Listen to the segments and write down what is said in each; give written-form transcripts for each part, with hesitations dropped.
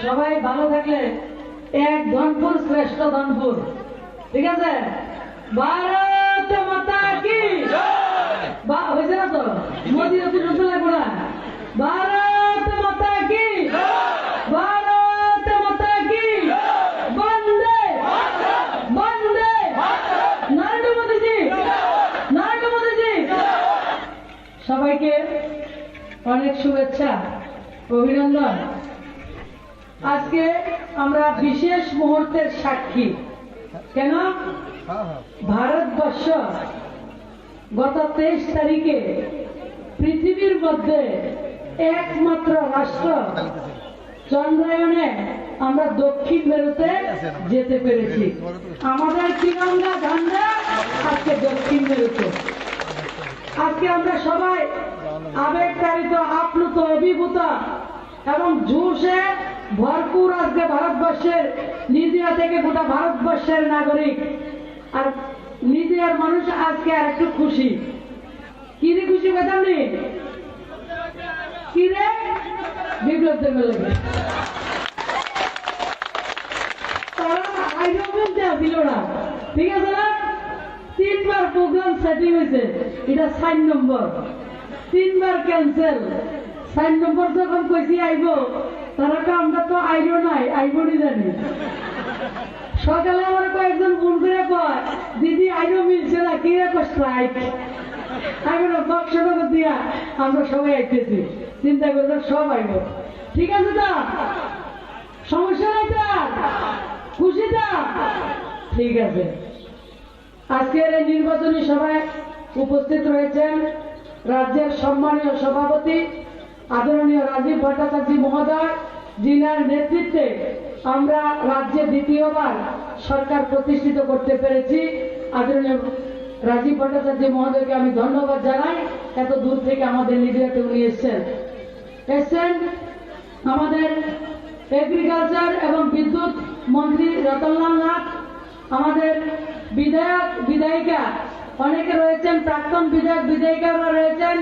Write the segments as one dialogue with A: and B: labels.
A: সবাই ভালো থাকলে এক ধনপুর শ্রেষ্ঠ ধনপুর, ঠিক আছে? ভারত মাতা কি হয়েছে না তো? মোদী অতি নতুন লাগবে না। ভারত মাতা কি, ভারত মাতা কি, বন্দে বন্দে, নরেন্দ্র মোদীজি, নরেন্দ্র মোদীজি। সবাইকে অনেক শুভেচ্ছা, অভিনন্দন। আজকে আমরা বিশেষ মুহূর্তের সাক্ষী। কেন? ভারতবর্ষ গত 23 তারিখে পৃথিবীর মধ্যে একমাত্র রাষ্ট্র চন্দ্রায়নে আমরা দক্ষিণ মেরুতে যেতে পেরেছি। আমাদের তিরঙ্গা ঝান্ডা আজকে দক্ষিণ মেরুতে। আজকে আমরা সবাই আবেগতাড়িত, আপ্লুত, অভিভূত এবং জোশে ভরপুর। আজকে ভারতবর্ষের নিজিয়া থেকে গোটা ভারতবর্ষের নাগরিক আর নিজিয়ার মানুষ আজকে আর একটু খুশি। কি রে খুশি পেতাম নি? কি রে বিপ্লব দেবে লাগে দিল না, ঠিক আছে না? 3 বার প্রোগ্রাম সেটিং হয়েছে, এটা 4 নম্বর। 3 বার ক্যান্সেল। 4 নম্বর যখন কইছি আইব, তারা তো আমরা তো আইব নাই, আইব নি জানি। সকালে আমার কয়েকজন ফোন করে কয়, দিদি আইব মিলছে না, কি রে স্ট্রাইক। আমি বাক্স দিয়া আমরা সবাই আইতেছি, চিন্তা করলে সব আইব। ঠিক আছে তো? সমস্যা নাই তো? খুশি তো? ঠিক আছে। আজকের এই নির্বাচনী সভায় উপস্থিত রয়েছেন রাজ্যের সম্মানীয় সভাপতি আদরণীয় রাজীব ভট্টাচার্য মহোদয়, যিনার নেতৃত্বে আমরা রাজ্যে দ্বিতীয়বার সরকার প্রতিষ্ঠিত করতে পেরেছি। আদরণীয় রাজীব ভট্টাচার্য মহোদয়কে আমি ধন্যবাদ জানাই। এত দূর থেকে আমাদের নির্বাচনে উনি এসছেন। আমাদের এগ্রিকালচার এবং বিদ্যুৎ মন্ত্রী রতনলাল নাথ, আমাদের বিধায়ক বিধায়িকা অনেকে রয়েছেন, প্রাক্তন বিধায়ক বিধায়িকারা রয়েছেন।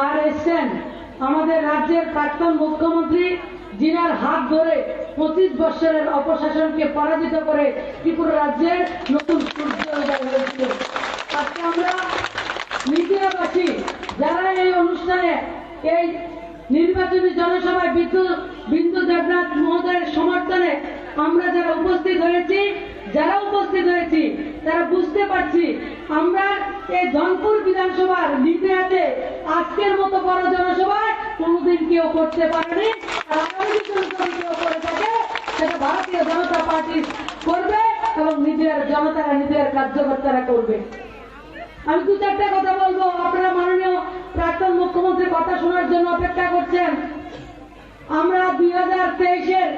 A: আর এসছেন আমাদের রাজ্যের প্রাক্তন মুখ্যমন্ত্রী, যিনার হাত ধরে 25 বছরের অপশাসনকে পরাজিত করে ত্রিপুরা রাজ্যের নতুন সূর্য উদয় হয়েছিল। আজকে আমরা মিডিয়াবাসী যারা এই অনুষ্ঠানে, এই নির্বাচনী জনসভায় বিন্দু দেবনাথ মহোদয়ের সমর্থনে আমরা যারা উপস্থিত হয়েছি, তারা বুঝতে পারছি আমরা এই ধনপুর বিধানসভার নির্বাচনে আজকের মতো বড় জনসভায় কোনদিন কেউ করতে পারেনি। আর আগামী দিনে কেউ করে থাকে সেটা ভারতীয় জনতা পার্টি করবে এবং নিজের জনতারা, নিজের কার্যকর্তারা করবে। আমি 2-4টা কথা বলবো, আপনারা মাননীয় প্রাক্তন মুখ্যমন্ত্রীর কথা শোনার জন্য অপেক্ষা করছেন। আমরা 2023-এর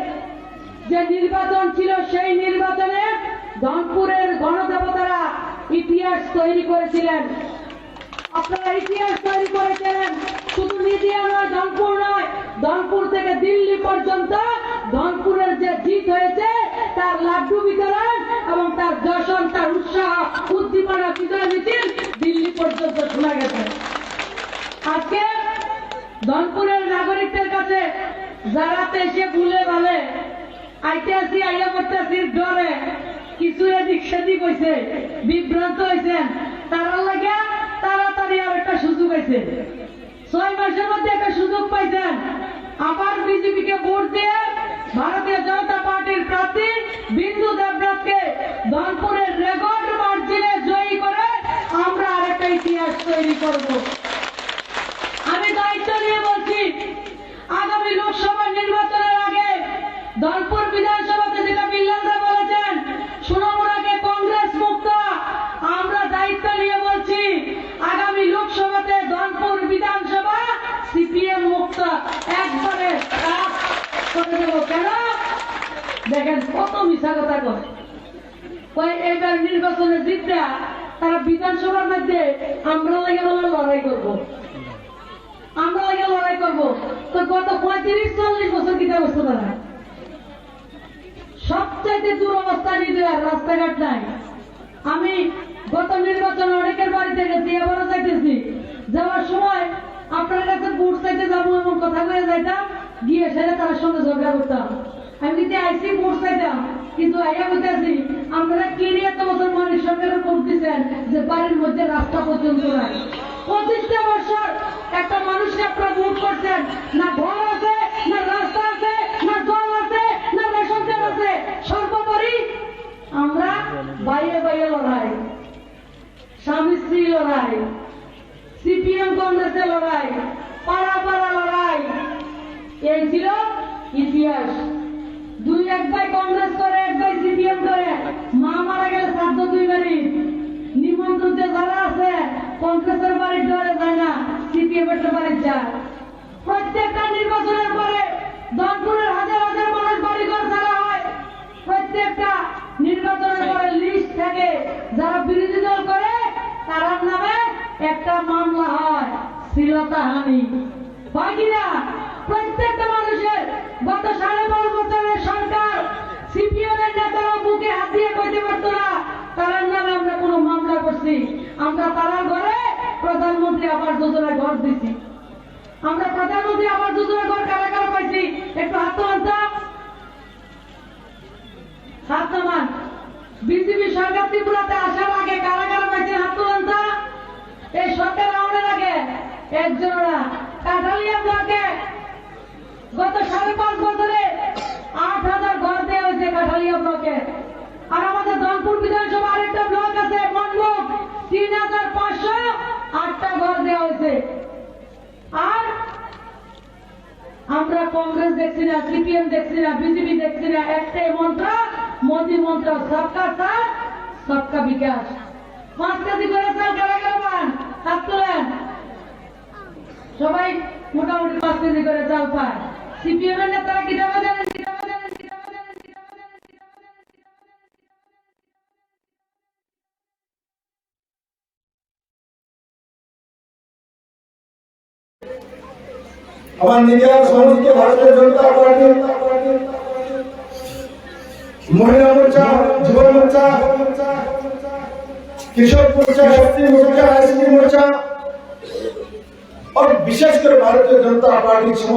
A: যে নির্বাচন ছিল, সেই নির্বাচনে ধনপুরের গণদেবতারা ইতিহাস তৈরি করেছিলেন। আপনারা ইতিহাস তৈরি করেছিলেন। শুধু নিজিয়া নয়, ধনপুর নয়, ধনপুর থেকে দিল্লি পর্যন্ত ধনপুরের যে জিত হয়েছে তার লাড্ডু বিতরণ এবং তার যশন, তার উৎসাহ, উদ্দীপনা, বিজয় মিছিল দিল্লি পর্যন্ত শোনা গেছে। আজকে ধনপুরের নাগরিকদের কাছে যারা এসে ভুলে ভালে আইতে আসি, আইয়া করতেছি ডরে কিছু এদিক সেদিক হয়েছে, বিভ্রান্ত হয়েছেন, তারা লাগে তাড়াতাড়ি আর একটা সুযোগ হয়েছে। 6 মাসের মধ্যে একটা সুযোগ পাইছেন। আবার বিজেপিকে ভোট দিয়ে ভারতীয় জনতা পার্টির প্রার্থী বিন্দু দেবনাথকে ধনপুরের রেকর্ড মার্জিনে জয়ী করে আমরা আরেকটা ইতিহাস তৈরি করব। আমি দায়িত্ব নিয়ে বলছি, আগামী লোকসভা নির্বাচনের আগে ধনপুর বিধানসভাতে যেটা বিল্লালরা বলেছেন, সোনামুড়াকে কংগ্রেস মুক্ত, আমরা দায়িত্ব নিয়ে বলছি আগামী লোকসভাতে ধনপুর বিধানসভা সিপিএম মুক্ত একবারে করে দেব। কেন? দেখেন কত মিশা কথা কয়। এবার নির্বাচনে জিতটা তারা বিধানসভার মধ্যে আমরা লাগে বলে লড়াই করবো, আমরা লাগে লড়াই করবো। তো গত 35-40 বছর কি অবস্থা তারা সবচাইতে দুরবস্থা নিতে রাস্তাঘাট নাই। আমি গত নির্বাচনে অনেকের বাড়িতে গেছি, এবারও যাইতেছি। যাওয়ার সময় আপনার কাছে ভোট চাইতে যাবো এমন কথা বলে যাইতাম, গিয়ে সেটা তার সঙ্গে ঝগড়া করতাম। আমি কিন্তু আইসি ভোট চাইতাম, কিন্তু আইয়া বলতেছি আপনারা কি নিয়ে এত বছর মানুষ সরকারের ভোট দিচ্ছেন যে বাড়ির মধ্যে রাস্তা পর্যন্ত নাই। 25টা বছর একটা মানুষকে আপনারা ভোট করছেন, না ঘর আছে, না রাস্তা আছে, না জল আছে, না রেশন কার্ড আছে। সর্বোপরি আমরা বাইরে বাইরে লড়াই, স্বামী স্ত্রী লড়াই, সিপিএম কংগ্রেসের লড়াই, পাড়া পাড়া লড়াই, এই ছিল ইতিহাস। দুই এক ভাই কংগ্রেস করে, এক ভাই সিপিএম করে, মা মারা গেলে শ্রাদ্ধ 2 মিনিট। নিমন্ত্রিত যারা আছে কংগ্রেসের বাড়ির ডরে যায় না, সিপিএম এর বাড়ি যায়। প্রত্যেকটা নির্বাচনের পরে দনপুরের হাজার হাজার মানুষ বাড়িঘর ছাড়া হয়। প্রত্যেকটা নির্বাচনের পরে লিস্ট থেকে যারা বিরোধী দল করে তার নামে একটা মামলা হয়, শ্লীলতাহানি। হয় কিনা? প্রত্যেকটা মানুষের গত 5.5 বছরের সরকার সিপিএম এর নেতারা বুকে হাত দিয়ে কইতে পারতো না তার নামে আমরা কোনো মামলা করছি। আমরা তার ঘরে প্রধানমন্ত্রী আবাস যোজনা ঘর দিছি। আমরা প্রধানমন্ত্রী আবাস যোজনা ঘর কারা কারা পাইছি একটু হাত তোলান। হাত নামান। বিজেপি সরকার ত্রিপুরাতে আসার আগে কারা কারা পাইছে হাত তোলান। এই সরকার আমাদের আগে একজনরা কাঠালিয়া ব্লকে গত 5.5 বছরে 8,000 ঘর দেওয়া হয়েছে কাঠালিয়া ব্লকে। আর আমাদের দনপুর বিধানসভা আরেকটা ব্লক আছে মনমুখ, 3,508টা ঘর দেওয়া হয়েছে। আর আমরা কংগ্রেস দেখছি না, সিপিএম দেখছি না, বিজেপি দেখছি না, একটাই মন্ত্র, মোদী মন্ত্র, সবকা সাথ সবকা বিকাশ। 5 কেজি করে চাল কারা কারা পান? হাত তোলেন। সবাই মোটামুটি 5 কেজি করে চাল পায়। সিপিএম এর নেতারা কি দাবা জানেন?
B: আমার নিজের সমস্ত ভারতীয় জনতা পার্টি, মহিলা মোর্চা, যুব মোর্চা, কৃষক মোর্চা, শক্তি মোর্চা, আইসিটি মোর্চা और विशेषकर भारतीय जनता पार्टी समस्त